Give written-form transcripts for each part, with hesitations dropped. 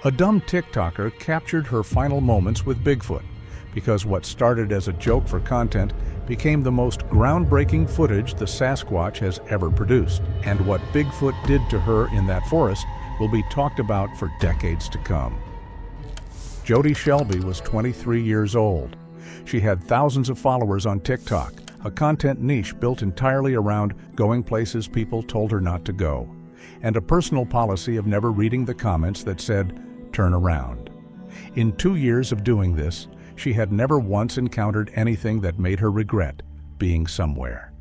A dumb TikToker captured her final moments with Bigfoot, because what started as a joke for content became the most groundbreaking footage the Sasquatch has ever produced. And what Bigfoot did to her in that forest will be talked about for decades to come. Jody Shelby was 23 years old. She had thousands of followers on TikTok, a content niche built entirely around going places people told her not to go, and a personal policy of never reading the comments that said, "Turn around." In 2 years of doing this, she had never once encountered anything that made her regret being somewhere.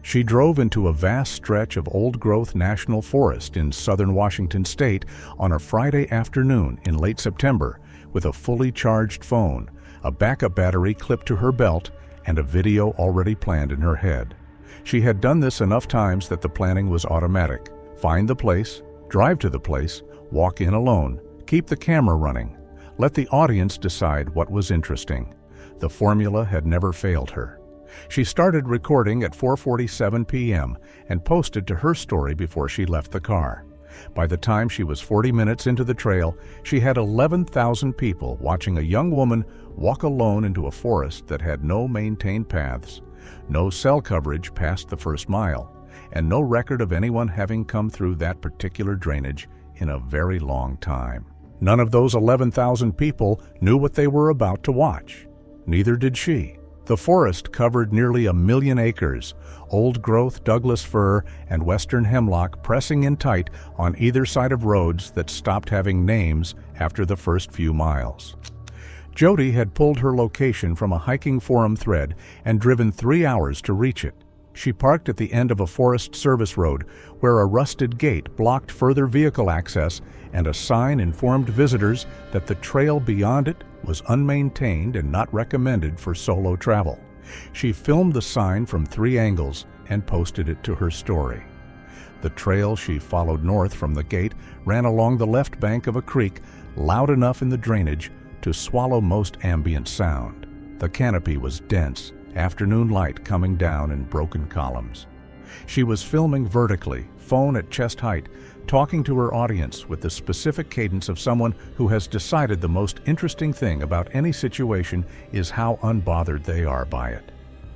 She drove into a vast stretch of old-growth national forest in southern Washington state on a Friday afternoon in late September with a fully charged phone, a backup battery clipped to her belt, and a video already planned in her head. She had done this enough times that the planning was automatic. Find the place, drive to the place, walk in alone, keep the camera running. Let the audience decide what was interesting. The formula had never failed her. She started recording at 4:47 p.m. and posted to her story before she left the car. By the time she was 40 minutes into the trail, she had 11,000 people watching a young woman walk alone into a forest that had no maintained paths, no cell coverage past the first mile, and no record of anyone having come through that particular drainage in a very long time. None of those 11,000 people knew what they were about to watch. Neither did she. The forest covered nearly 1 million acres, old-growth Douglas fir and western hemlock pressing in tight on either side of roads that stopped having names after the first few miles. Jody had pulled her location from a hiking forum thread and driven 3 hours to reach it. She parked at the end of a Forest Service road where a rusted gate blocked further vehicle access, and a sign informed visitors that the trail beyond it was unmaintained and not recommended for solo travel. She filmed the sign from 3 angles and posted it to her story. The trail she followed north from the gate ran along the left bank of a creek loud enough in the drainage to swallow most ambient sound. The canopy was dense, afternoon light coming down in broken columns. She was filming vertically, phone at chest height, talking to her audience with the specific cadence of someone who has decided the most interesting thing about any situation is how unbothered they are by it.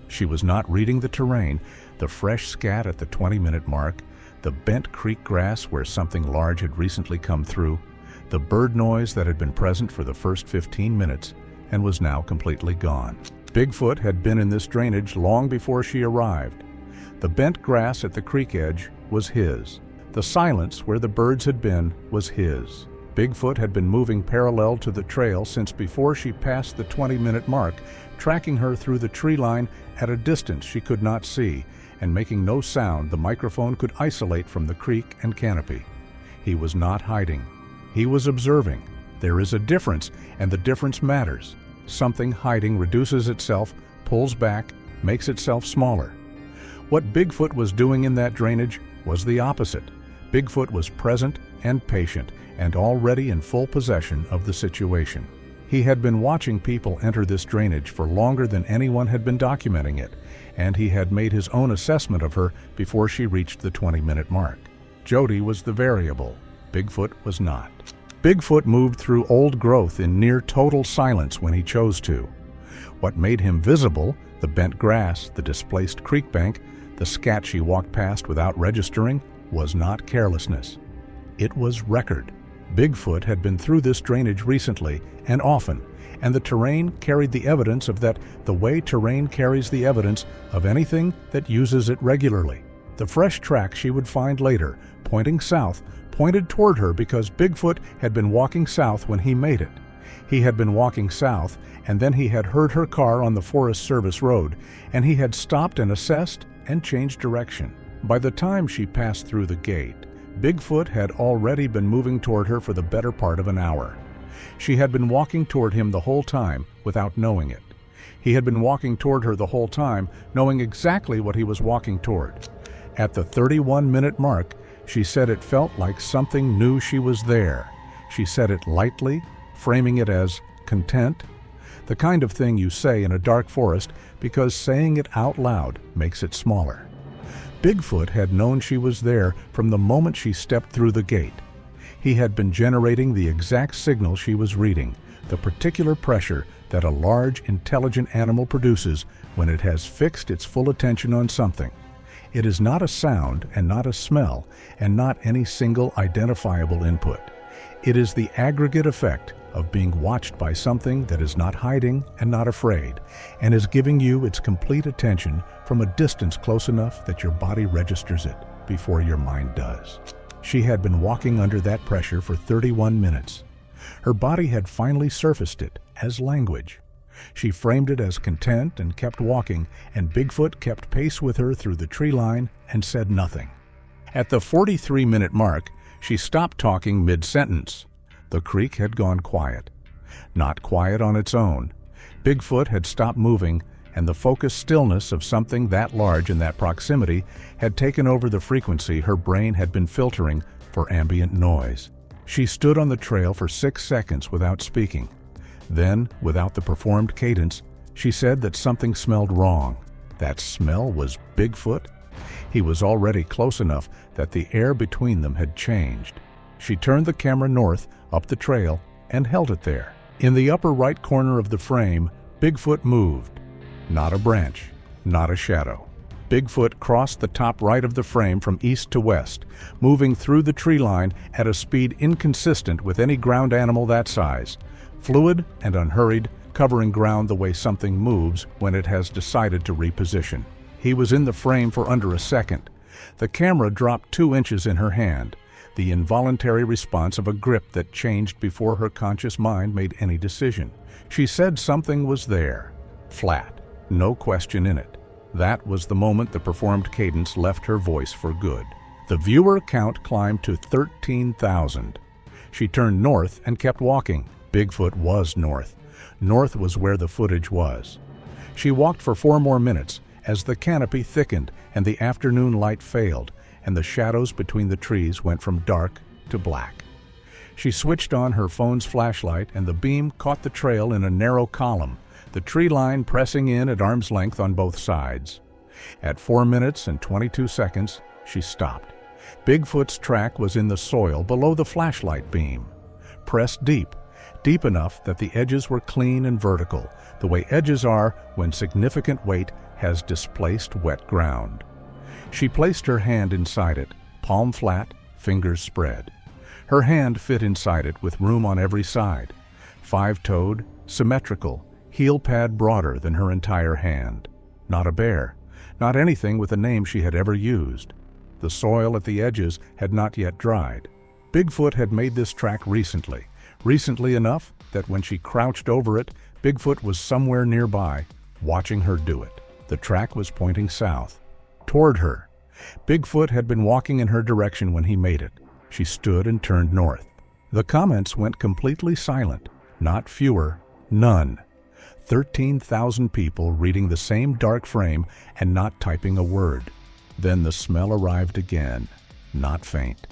She was not reading the terrain, the fresh scat at the 20-minute mark, the bent creek grass where something large had recently come through, the bird noise that had been present for the first 15 minutes and was now completely gone. Bigfoot had been in this drainage long before she arrived. The bent grass at the creek edge was his. The silence where the birds had been was his. Bigfoot had been moving parallel to the trail since before she passed the 20-minute mark, tracking her through the tree line at a distance she could not see, and making no sound the microphone could isolate from the creek and canopy. He was not hiding. He was observing. There is a difference, and the difference matters. Something hiding reduces itself, pulls back, makes itself smaller. What Bigfoot was doing in that drainage was the opposite. Bigfoot was present and patient and already in full possession of the situation. He had been watching people enter this drainage for longer than anyone had been documenting it, and he had made his own assessment of her before she reached the 20-minute mark. Jody was the variable. Bigfoot was not. Bigfoot moved through old growth in near total silence when he chose to. What made him visible, the bent grass, the displaced creek bank, the scat she walked past without registering, was not carelessness. It was record. Bigfoot had been through this drainage recently and often, and the terrain carried the evidence of that the way terrain carries the evidence of anything that uses it regularly. The fresh track she would find later, pointing south, pointed toward her because Bigfoot had been walking south when he made it. He had been walking south, and then he had heard her car on the Forest Service road, and he had stopped and assessed and changed direction. By the time she passed through the gate, Bigfoot had already been moving toward her for the better part of an hour. She had been walking toward him the whole time without knowing it. He had been walking toward her the whole time, knowing exactly what he was walking toward. At the 31-minute mark, she said it felt like something knew she was there. She said it lightly, framing it as content, the kind of thing you say in a dark forest because saying it out loud makes it smaller. Bigfoot had known she was there from the moment she stepped through the gate. He had been generating the exact signal she was reading, the particular pressure that a large, intelligent animal produces when it has fixed its full attention on something. It is not a sound and not a smell and not any single identifiable input. It is the aggregate effect of being watched by something that is not hiding and not afraid, and is giving you its complete attention from a distance close enough that your body registers it before your mind does. She had been walking under that pressure for 31 minutes. Her body had finally surfaced it as language. She framed it as content and kept walking, and Bigfoot kept pace with her through the tree line and said nothing. At the 43-minute mark, she stopped talking mid-sentence. The creek had gone quiet. Not quiet on its own. Bigfoot had stopped moving, and the focused stillness of something that large in that proximity had taken over the frequency her brain had been filtering for ambient noise. She stood on the trail for 6 seconds without speaking. Then, without the performed cadence, she said that something smelled wrong. That smell was Bigfoot? He was already close enough that the air between them had changed. She turned the camera north, up the trail, and held it there. In the upper right corner of the frame, Bigfoot moved. Not a branch, not a shadow. Bigfoot crossed the top right of the frame from east to west, moving through the tree line at a speed inconsistent with any ground animal that size, fluid and unhurried, covering ground the way something moves when it has decided to reposition. He was in the frame for under a second. The camera dropped 2 inches in her hand, the involuntary response of a grip that changed before her conscious mind made any decision. She said something was there, flat, no question in it. That was the moment the performed cadence left her voice for good. The viewer count climbed to 13,000. She turned north and kept walking. Bigfoot was north. North was where the footage was. She walked for 4 more minutes as the canopy thickened and the afternoon light failed, and the shadows between the trees went from dark to black. She switched on her phone's flashlight, and the beam caught the trail in a narrow column, the tree line pressing in at arm's length on both sides. At 4 minutes and 22 seconds, she stopped. Bigfoot's track was in the soil below the flashlight beam. Pressed deep, deep enough that the edges were clean and vertical, the way edges are when significant weight has displaced wet ground. She placed her hand inside it, palm flat, fingers spread. Her hand fit inside it with room on every side. 5-toed, symmetrical, heel pad broader than her entire hand. Not a bear, not anything with a name she had ever used. The soil at the edges had not yet dried. Bigfoot had made this track recently enough that when she crouched over it, Bigfoot was somewhere nearby, watching her do it. The track was pointing south, toward her. Bigfoot had been walking in her direction when he made it. She stood and turned north. The comments went completely silent. Not fewer, none. 13,000 people reading the same dark frame and not typing a word. Then the smell arrived again, not faint.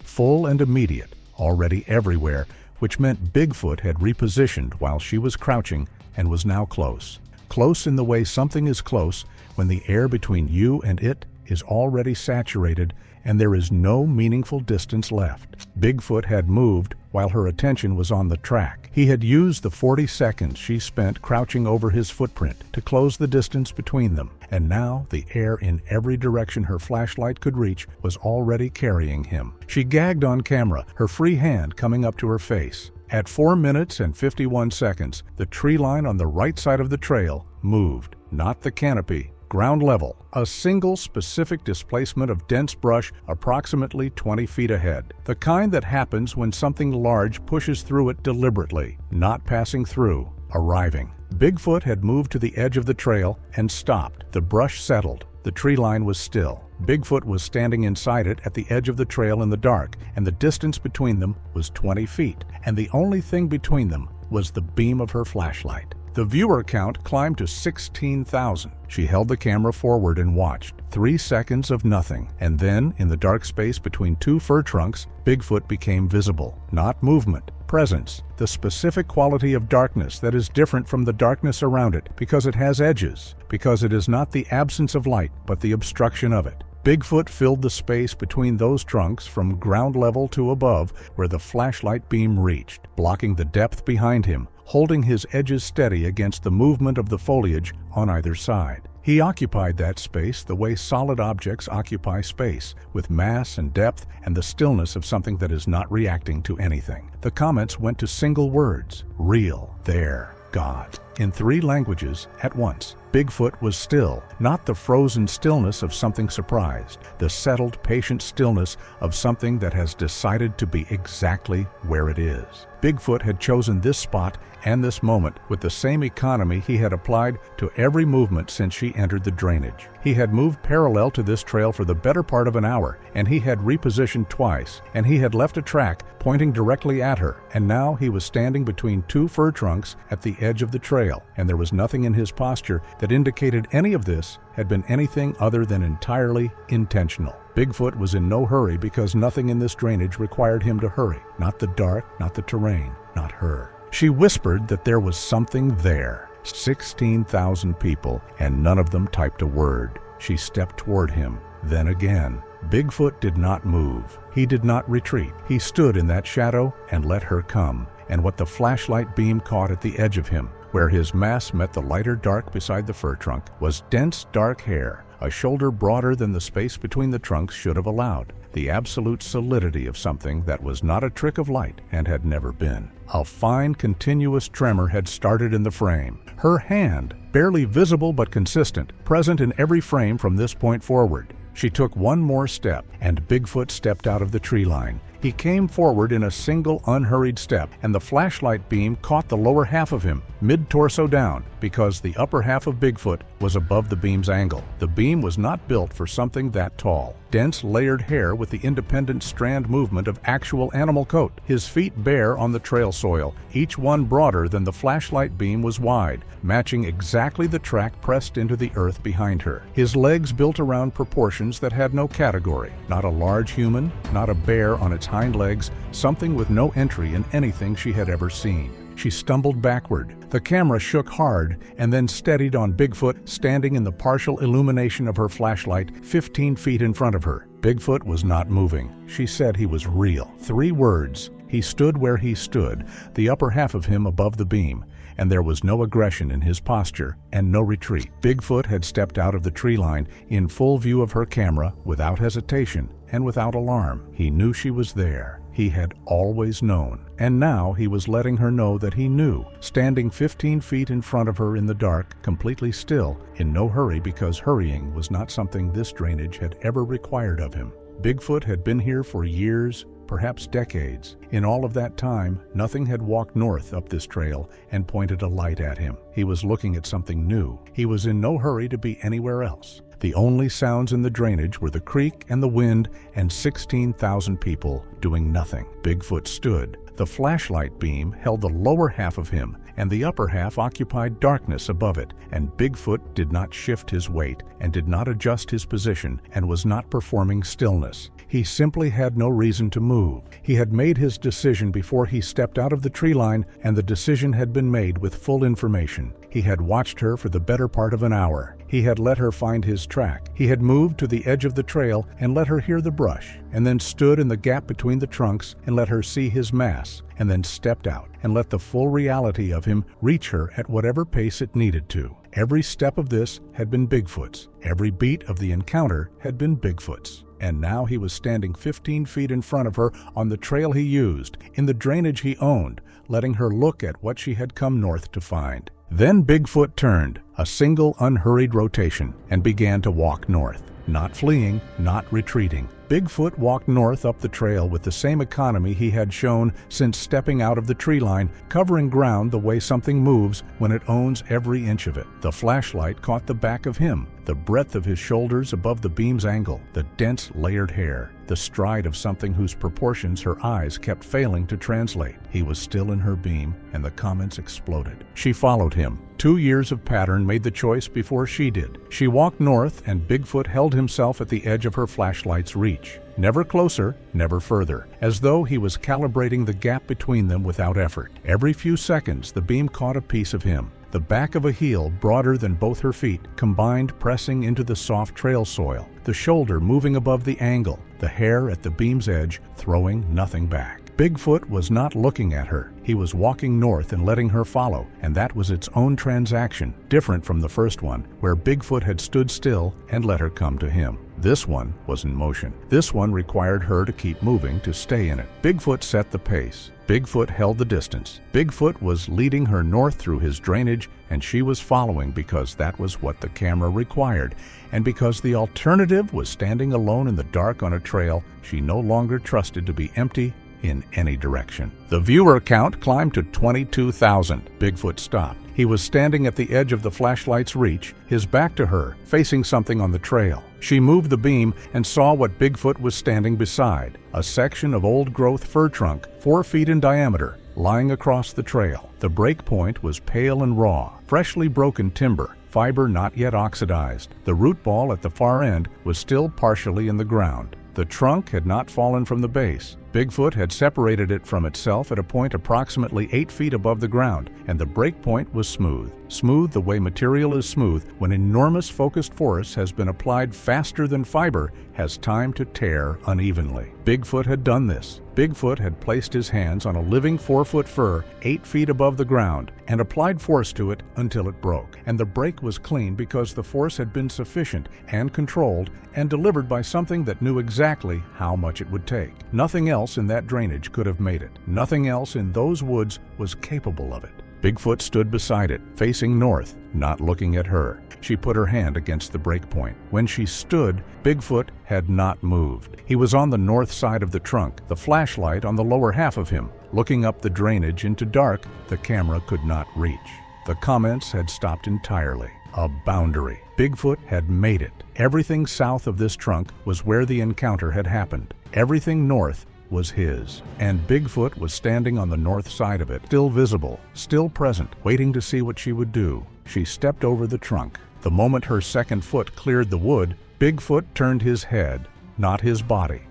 Full and immediate, already everywhere, which meant Bigfoot had repositioned while she was crouching and was now close. Close in the way something is close when the air between you and it is already saturated and there is no meaningful distance left. Bigfoot had moved while her attention was on the track. He had used the 40 seconds she spent crouching over his footprint to close the distance between them, and now the air in every direction her flashlight could reach was already carrying him. She gagged on camera, her free hand coming up to her face. At 4 minutes and 51 seconds, the tree line on the right side of the trail moved, not the canopy, ground level, a single specific displacement of dense brush approximately 20 feet ahead. The kind that happens when something large pushes through it deliberately, not passing through, arriving. Bigfoot had moved to the edge of the trail and stopped. The brush settled. The tree line was still. Bigfoot was standing inside it at the edge of the trail in the dark, and the distance between them was 20 feet, and the only thing between them was the beam of her flashlight. The viewer count climbed to 16,000. She held the camera forward and watched. 3 seconds of nothing, and then, in the dark space between 2 fir trunks, Bigfoot became visible. Not movement, presence, the specific quality of darkness that is different from the darkness around it because it has edges, because it is not the absence of light but the obstruction of it. Bigfoot filled the space between those trunks from ground level to above where the flashlight beam reached, blocking the depth behind him, holding his edges steady against the movement of the foliage on either side. He occupied that space the way solid objects occupy space, with mass and depth and the stillness of something that is not reacting to anything. The comments went to single words: real, there, God, in 3 languages at once. Bigfoot was still, not the frozen stillness of something surprised, the settled, patient stillness of something that has decided to be exactly where it is. Bigfoot had chosen this spot and this moment with the same economy he had applied to every movement since she entered the drainage. He had moved parallel to this trail for the better part of an hour, and he had repositioned twice, and he had left a track pointing directly at her, and now he was standing between 2 fir trunks at the edge of the trail, and there was nothing in his posture that indicated any of this had been anything other than entirely intentional. Bigfoot was in no hurry because nothing in this drainage required him to hurry. Not the dark, not the terrain, not her. She whispered that there was something there. 16,000 people, and none of them typed a word. She stepped toward him, then again. Bigfoot did not move. He did not retreat. He stood in that shadow and let her come, and what the flashlight beam caught at the edge of him, where his mass met the lighter dark beside the fir trunk, was dense dark hair, a shoulder broader than the space between the trunks should have allowed. The absolute solidity of something that was not a trick of light and had never been. A fine, continuous tremor had started in the frame. Her hand, barely visible but consistent, present in every frame from this point forward. She took one more step, and Bigfoot stepped out of the tree line. He came forward in a single unhurried step, and the flashlight beam caught the lower half of him, mid-torso down, because the upper half of Bigfoot was above the beam's angle. The beam was not built for something that tall. Dense, layered hair with the independent strand movement of actual animal coat. His feet bare on the trail soil, each one broader than the flashlight beam was wide, matching exactly the track pressed into the earth behind her. His legs built around proportions that had no category. Not a large human, not a bear on its hind legs, something with no entry in anything she had ever seen. She stumbled backward. The camera shook hard and then steadied on Bigfoot standing in the partial illumination of her flashlight 15 feet in front of her. Bigfoot was not moving. She said he was real. 3 words. He stood where he stood, the upper half of him above the beam, and there was no aggression in his posture and no retreat. Bigfoot had stepped out of the tree line in full view of her camera without hesitation and without alarm. He knew she was there. He had always known, and now he was letting her know that he knew, standing 15 feet in front of her in the dark, completely still, in no hurry because hurrying was not something this drainage had ever required of him. Bigfoot had been here for years, perhaps decades. In all of that time, nothing had walked north up this trail and pointed a light at him. He was looking at something new. He was in no hurry to be anywhere else. The only sounds in the drainage were the creek and the wind and 16,000 people doing nothing. Bigfoot stood. The flashlight beam held the lower half of him, and the upper half occupied darkness above it, and Bigfoot did not shift his weight and did not adjust his position and was not performing stillness. He simply had no reason to move. He had made his decision before he stepped out of the tree line, and the decision had been made with full information. He had watched her for the better part of an hour. He had let her find his track. He had moved to the edge of the trail and let her hear the brush, and then stood in the gap between the trunks and let her see his mass, and then stepped out and let the full reality of him reach her at whatever pace it needed to. Every step of this had been Bigfoot's. Every beat of the encounter had been Bigfoot's. And now he was standing 15 feet in front of her on the trail he used, in the drainage he owned, letting her look at what she had come north to find. Then Bigfoot turned, a single unhurried rotation, and began to walk north. Not fleeing, not retreating. Bigfoot walked north up the trail with the same economy he had shown since stepping out of the tree line, covering ground the way something moves when it owns every inch of it. The flashlight caught the back of him, the breadth of his shoulders above the beam's angle, the dense layered hair, the stride of something whose proportions her eyes kept failing to translate. He was still in her beam, and the comments exploded. She followed him. 2 years of pattern made the choice before she did. She walked north, and Bigfoot held himself at the edge of her flashlight's reach. Never closer, never further, as though he was calibrating the gap between them without effort. Every few seconds, the beam caught a piece of him. The back of a heel broader than both her feet, combined pressing into the soft trail soil, the shoulder moving above the angle, the hair at the beam's edge throwing nothing back. Bigfoot was not looking at her. He was walking north and letting her follow, and that was its own transaction, different from the first one, where Bigfoot had stood still and let her come to him. This one was in motion. This one required her to keep moving to stay in it. Bigfoot set the pace. Bigfoot held the distance. Bigfoot was leading her north through his drainage, and she was following because that was what the camera required, and because the alternative was standing alone in the dark on a trail she no longer trusted to be empty in any direction. The viewer count climbed to 22,000. Bigfoot stopped. He was standing at the edge of the flashlight's reach, his back to her, facing something on the trail. She moved the beam and saw what Bigfoot was standing beside, a section of old-growth fir trunk, 4 feet in diameter, lying across the trail. The break point was pale and raw, freshly broken timber, fiber not yet oxidized. The root ball at the far end was still partially in the ground. The trunk had not fallen from the base. Bigfoot had separated it from itself at a point approximately 8 feet above the ground, and the break point was smooth. Smooth the way material is smooth when enormous focused force has been applied faster than fiber has time to tear unevenly. Bigfoot had done this. Bigfoot had placed his hands on a living 4-foot fir 8 feet above the ground and applied force to it until it broke. And the break was clean because the force had been sufficient and controlled and delivered by something that knew exactly how much it would take. Nothing else in that drainage could have made it. Nothing else in those woods was capable of it. Bigfoot stood beside it, facing north, not looking at her. She put her hand against the break point. When she stood, Bigfoot had not moved. He was on the north side of the trunk, the flashlight on the lower half of him, looking up the drainage into dark the camera could not reach. The comments had stopped entirely. A boundary. Bigfoot had made it. Everything south of this trunk was where the encounter had happened. Everything north was his, and Bigfoot was standing on the north side of it, still visible, still present, waiting to see what she would do. She stepped over the trunk. The moment her second foot cleared the wood, Bigfoot turned his head, not his body,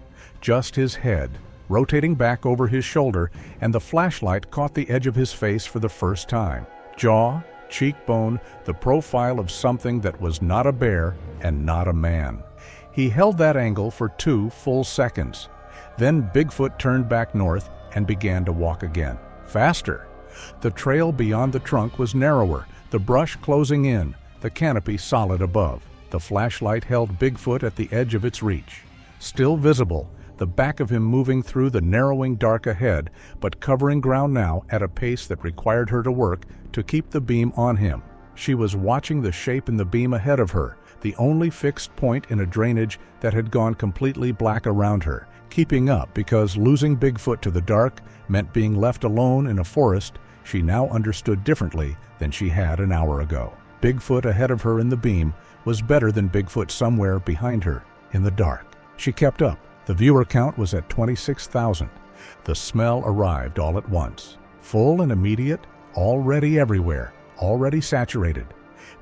just his head, rotating back over his shoulder, and the flashlight caught the edge of his face for the first time. Jaw, cheekbone, the profile of something that was not a bear and not a man. He held that angle for 2 full seconds. Then Bigfoot turned back north and began to walk again, faster. The trail beyond the trunk was narrower, the brush closing in, the canopy solid above. The flashlight held Bigfoot at the edge of its reach. Still visible, the back of him moving through the narrowing dark ahead, but covering ground now at a pace that required her to work to keep the beam on him. She was watching the shape in the beam ahead of her, the only fixed point in a drainage that had gone completely black around her, keeping up because losing Bigfoot to the dark meant being left alone in a forest she now understood differently than she had an hour ago. Bigfoot ahead of her in the beam was better than Bigfoot somewhere behind her in the dark. She kept up. The viewer count was at 26,000. The smell arrived all at once. Full and immediate, already everywhere, already saturated.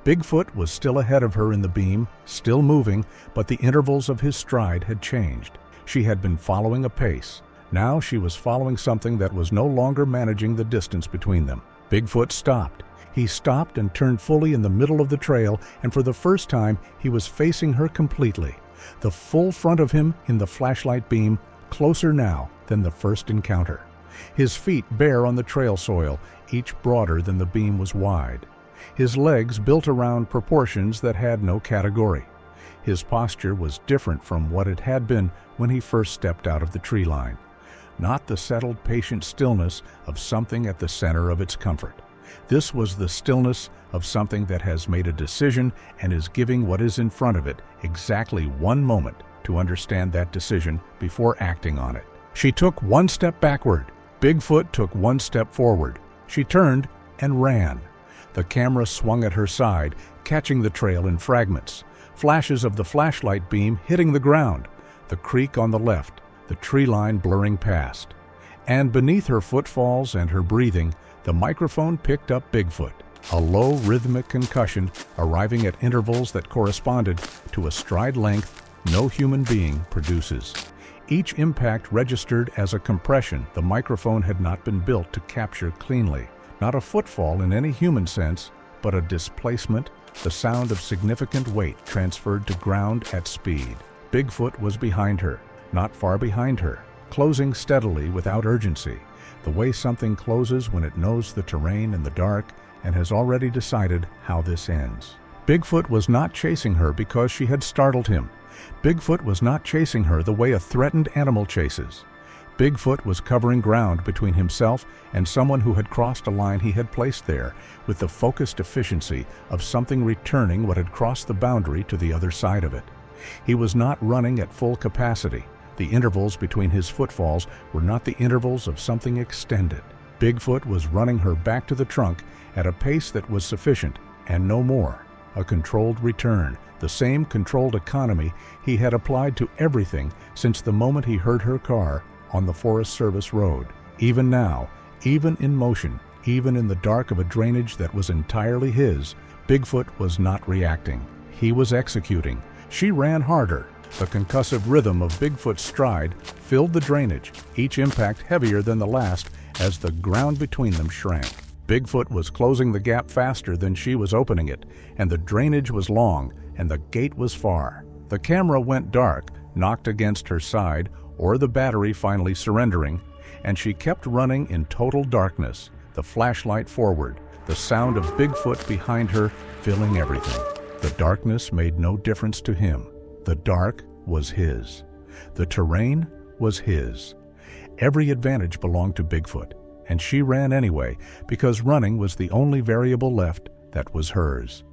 Bigfoot was still ahead of her in the beam, still moving, but the intervals of his stride had changed. She had been following a pace. Now she was following something that was no longer managing the distance between them. Bigfoot stopped. He stopped and turned fully in the middle of the trail, and for the first time he was facing her completely. The full front of him in the flashlight beam, closer now than the first encounter. His feet bare on the trail soil, each broader than the beam was wide. His legs built around proportions that had no category. His posture was different from what it had been when he first stepped out of the tree line. Not the settled, patient stillness of something at the center of its comfort. This was the stillness of something that has made a decision and is giving what is in front of it exactly 1 moment to understand that decision before acting on it. She took 1 step backward. Bigfoot took 1 step forward. She turned and ran. The camera swung at her side, catching the trail in fragments. Flashes of the flashlight beam hitting the ground, the creek on the left, the tree line blurring past. And beneath her footfalls and her breathing, the microphone picked up Bigfoot, a low rhythmic concussion arriving at intervals that corresponded to a stride length no human being produces. Each impact registered as a compression the microphone had not been built to capture cleanly. Not a footfall in any human sense, but a displacement, the sound of significant weight transferred to ground at speed. Bigfoot was behind her, not far behind her, closing steadily without urgency, the way something closes when it knows the terrain in the dark and has already decided how this ends. Bigfoot was not chasing her because she had startled him. Bigfoot was not chasing her the way a threatened animal chases. Bigfoot was covering ground between himself and someone who had crossed a line he had placed there, with the focused efficiency of something returning what had crossed the boundary to the other side of it. He was not running at full capacity. The intervals between his footfalls were not the intervals of something extended. Bigfoot was running her back to the trunk at a pace that was sufficient, and no more. A controlled return, the same controlled economy he had applied to everything since the moment he heard her car on the Forest Service road. Even now, even in motion, even in the dark of a drainage that was entirely his, Bigfoot was not reacting. He was executing. She ran harder. The concussive rhythm of Bigfoot's stride filled the drainage, each impact heavier than the last as the ground between them shrank. Bigfoot was closing the gap faster than she was opening it, and the drainage was long, and the gate was far. The camera went dark, knocked against her side, or the battery finally surrendering, and she kept running in total darkness, the flashlight forward, the sound of Bigfoot behind her filling everything. The darkness made no difference to him. The dark was his. The terrain was his. Every advantage belonged to Bigfoot, and she ran anyway because running was the only variable left that was hers.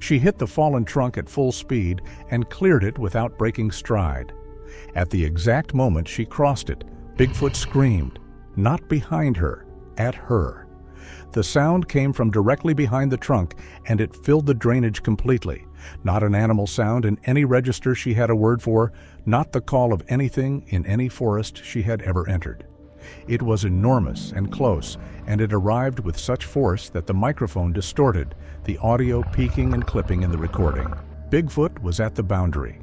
She hit the fallen trunk at full speed and cleared it without breaking stride. At the exact moment she crossed it, Bigfoot screamed, not behind her, at her. The sound came from directly behind the trunk, and it filled the drainage completely. Not an animal sound in any register she had a word for, not the call of anything in any forest she had ever entered. It was enormous and close, and it arrived with such force that the microphone distorted, the audio peaking and clipping in the recording. Bigfoot was at the boundary.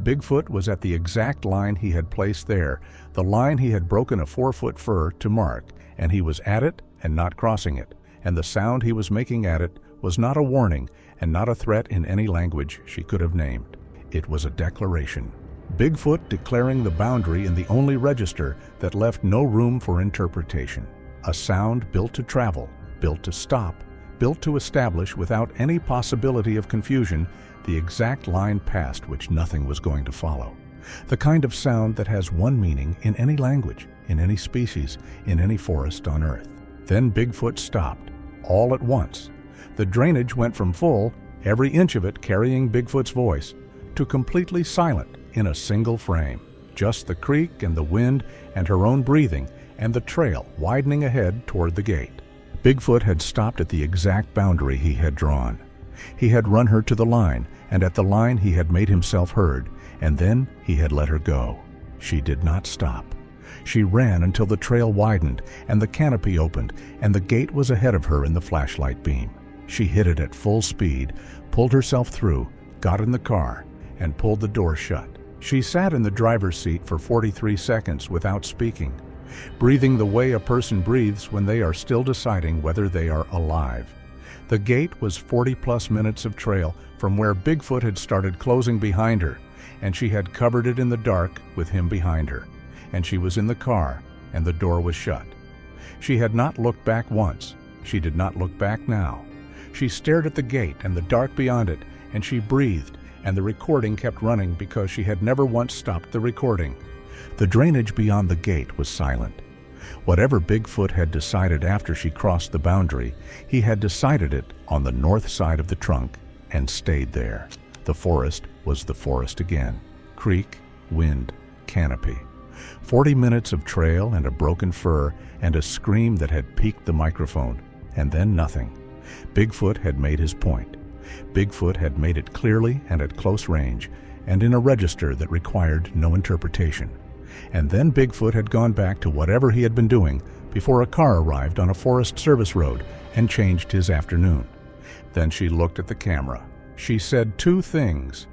Bigfoot was at the exact line he had placed there, the line he had broken a 4-foot fir to mark, and he was at it and not crossing it, and the sound he was making at it was not a warning and not a threat in any language she could have named. It was a declaration. Bigfoot declaring the boundary in the only register that left no room for interpretation. A sound built to travel, built to stop, built to establish without any possibility of confusion the exact line past which nothing was going to follow. The kind of sound that has one meaning in any language, in any species, in any forest on Earth. Then Bigfoot stopped, all at once. The drainage went from full, every inch of it carrying Bigfoot's voice, to completely silent in a single frame. Just the creek and the wind and her own breathing and the trail widening ahead toward the gate. Bigfoot had stopped at the exact boundary he had drawn. He had run her to the line, and at the line he had made himself heard, and then he had let her go. She did not stop. She ran until the trail widened and the canopy opened and the gate was ahead of her in the flashlight beam. She hit it at full speed, pulled herself through, got in the car, and pulled the door shut. She sat in the driver's seat for 43 seconds without speaking, breathing the way a person breathes when they are still deciding whether they are alive. The gate was 40+ minutes of trail from where Bigfoot had started closing behind her, and she had covered it in the dark with him behind her, and she was in the car, and the door was shut. She had not looked back once. She did not look back now. She stared at the gate and the dark beyond it, and she breathed, and the recording kept running because she had never once stopped the recording. The drainage beyond the gate was silent. Whatever Bigfoot had decided after she crossed the boundary, he had decided it on the north side of the trunk and stayed there. The forest was the forest again. Creek, wind, canopy. 40 minutes of trail and a broken fir and a scream that had peaked the microphone, and then nothing. Bigfoot had made his point. Bigfoot had made it clearly and at close range, and in a register that required no interpretation. And then Bigfoot had gone back to whatever he had been doing before a car arrived on a Forest Service road and changed his afternoon. Then she looked at the camera. She said two things.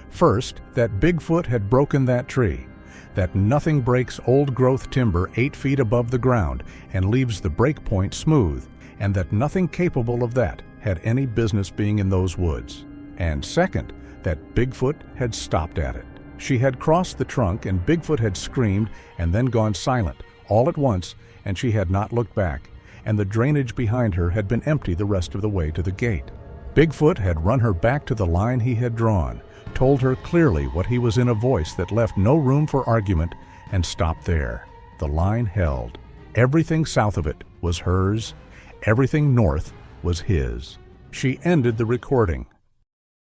First, that Bigfoot had broken that tree, that nothing breaks old-growth timber 8 feet above the ground and leaves the break point smooth, and that nothing capable of that had any business being in those woods, and second, that Bigfoot had stopped at it. She had crossed the trunk and Bigfoot had screamed and then gone silent, all at once, and she had not looked back, and the drainage behind her had been empty the rest of the way to the gate. Bigfoot had run her back to the line he had drawn, told her clearly what he was in a voice that left no room for argument, and stopped there. The line held. Everything south of it was hers. Everything north was his. She ended the recording,